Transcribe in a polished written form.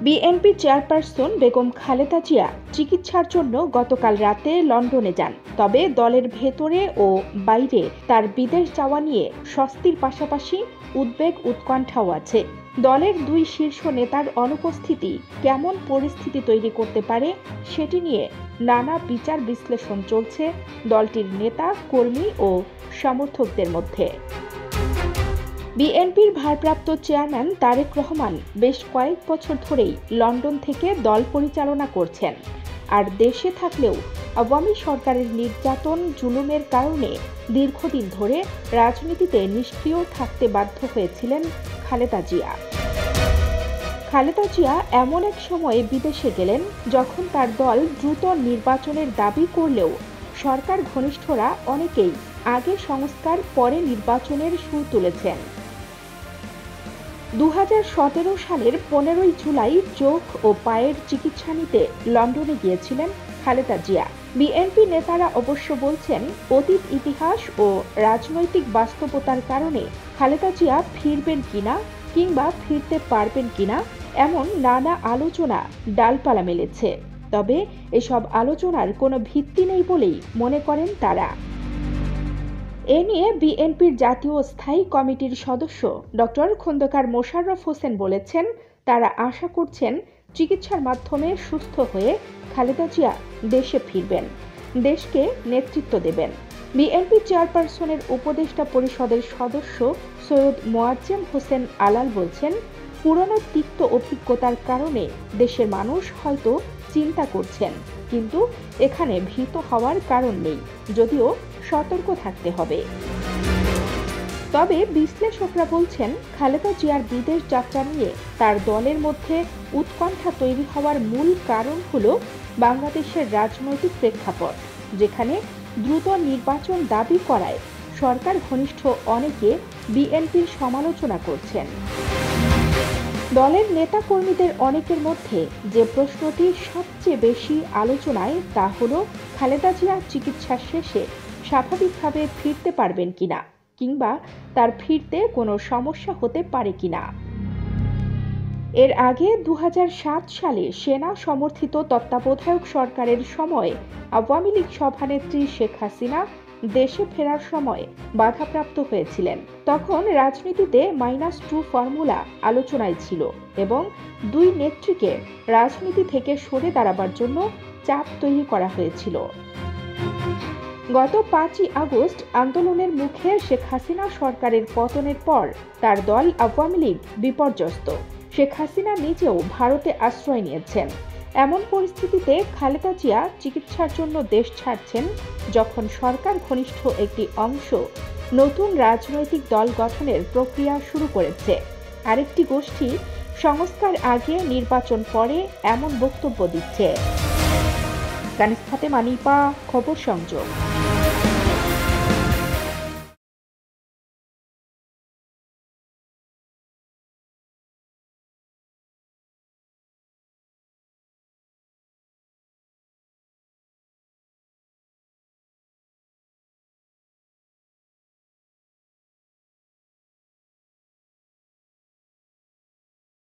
BNP chairperson Begum Khaleda Zia চিকিৎসার জন্য গতকাল রাতে লন্ডনে যান। তবে দলের ভেতরে ও বাইরে তার বিদেশ যাওয়া নিয়ে স্বস্তির পাশাপাশি উদ্বেগ উৎকণ্ঠাও আছে। দলের দুই শীর্ষ নেতার অনুপস্থিতি কেমন পরিস্থিতি তৈরি করতে পারে সেটি নিয়ে নানা বিচার বিশ্লেষণ চলছে দলটির নেতা, কর্মী ও সমর্থকদের মধ্যে। বিএনপির ভারপ্রাপ্ত চেয়ারম্যান তারেক রহমান বেশ কয়েক বছর ধরেই লন্ডন থেকে দল পরিচালনা করছেন। আর দেশে থাকলেও আওয়ামী সরকারের নির্যাতন, জুলুমের কারণে দীর্ঘদিন ধরে রাজনীতিতে নিষ্ক্রিয় থাকতে বাধ্য হয়েছিলেন খালেদা জিয়া। খালেদা জিয়া এমন এক সময়ে বিদেশে গেলেন যখন তার দল দ্রুত নির্বাচনের দাবি করলেও সরকার ঘনিষ্ঠরা অনেকেই আগে সংস্কার পরে নির্বাচনের সুর তুলেছেন। 2017 সালের 15 জুলাই চোখ ও পায়ের চিকিৎসা নিতে লন্ডনে গিয়েছিলেন খালেদা জিয়া। বিএনপি নেতারা অবশ্য বলছেন, অতীত ইতিহাস ও রাজনৈতিক বাস্তবতার কারণে খালেদা জিয়া ফিরবেন কিনা কিংবা ফিরতে পারবেন কিনা এমন নানা আলোচনা ডালপালা মেলেছে। তবে এসব আলোচনার কোনো ভিত্তি নেই বলেই মনে করেন তারা। এ নিয়ে বিএনপির জাতীয় স্থায়ী কমিটির সদস্য ডক্টর খন্দকার মোশাররফ হোসেন বলেছেন, তারা আশা করছেন চিকিৎসার মাধ্যমে সুস্থ হয়ে খালেদা জিয়া দেশে ফিরবেন, দেশকে নেতৃত্ব দেবেন। বিএনপি চেয়ারপারসনের উপদেষ্টা পরিষদের সদস্য সৈয়দ মোয়াজ্জেম হোসেন আলাল বলছেন, পুরনো তিক্ত অভিজ্ঞতার কারণে দেশের মানুষ হয়তো চিন্তা করছেন, কিন্তু এখানে ভীত হওয়ার কারণ নেই, যদিও সতর্ক থাকতে হবে। তবে বিশ্লেষকরা বলছেন, খালেদা জিয়ার বিদেশ যাত্রা নিয়ে তার দলের মধ্যে উৎকণ্ঠা তৈরি হওয়ার মূল কারণ হলো বাংলাদেশের রাজনৈতিক প্রেক্ষাপট, যেখানে দ্রুত নির্বাচন দাবি করায় সরকার ঘনিষ্ঠ অনেকে বিএনপির সমালোচনা করছেন। দলের নেতা কর্মীদের অনেকের মধ্যে যে প্রশ্নটি সবচেয়ে বেশি আলোচনায় তা হলো, খালেদা জিয়া চিকিৎসা শেষে স্বাভাবিকভাবে ফিরতে পারবেন কিনা কিংবা তার ফিরতে কোনো সমস্যা হতে পারে কিনা। এর আগে 2007 সালে সেনা সমর্থিত তত্ত্বাবধায়ক সরকারের সময় আওয়ামী লীগ সভানেত্রী শেখ হাসিনা দেশে ফেরার সময় বাধাপ্রাপ্ত হয়েছিলেন। তখন রাজনীতিতে -2 ফর্মুলা আলোচনায় ছিল এবং দুই নেত্রীকে রাজনীতি থেকে সরে দাঁড়াবার জন্য চাপ তৈরি করা হয়েছিল। গত 5ই আগস্ট আন্দোলনের মুখে শেখ হাসিনা সরকারের পতনের পর তার দল আওয়ামী লীগ বিপর্যস্ত। শেখ হাসিনা নিজেও ভারতে আশ্রয় নিয়েছেন। এমন পরিস্থিতিতে খালেদা জিয়া চিকিৎসার জন্য দেশ ছাড়ছেন যখন সরকার ঘনিষ্ঠ একটি অংশ নতুন রাজনৈতিক দল গঠনের প্রক্রিয়া শুরু করেছে। আরেকটি গোষ্ঠী সংস্কার আগে নির্বাচন পরে এমন বক্তব্য দিচ্ছে। কানিজ ফাতেমা, নিপা, খবর সংযোগ।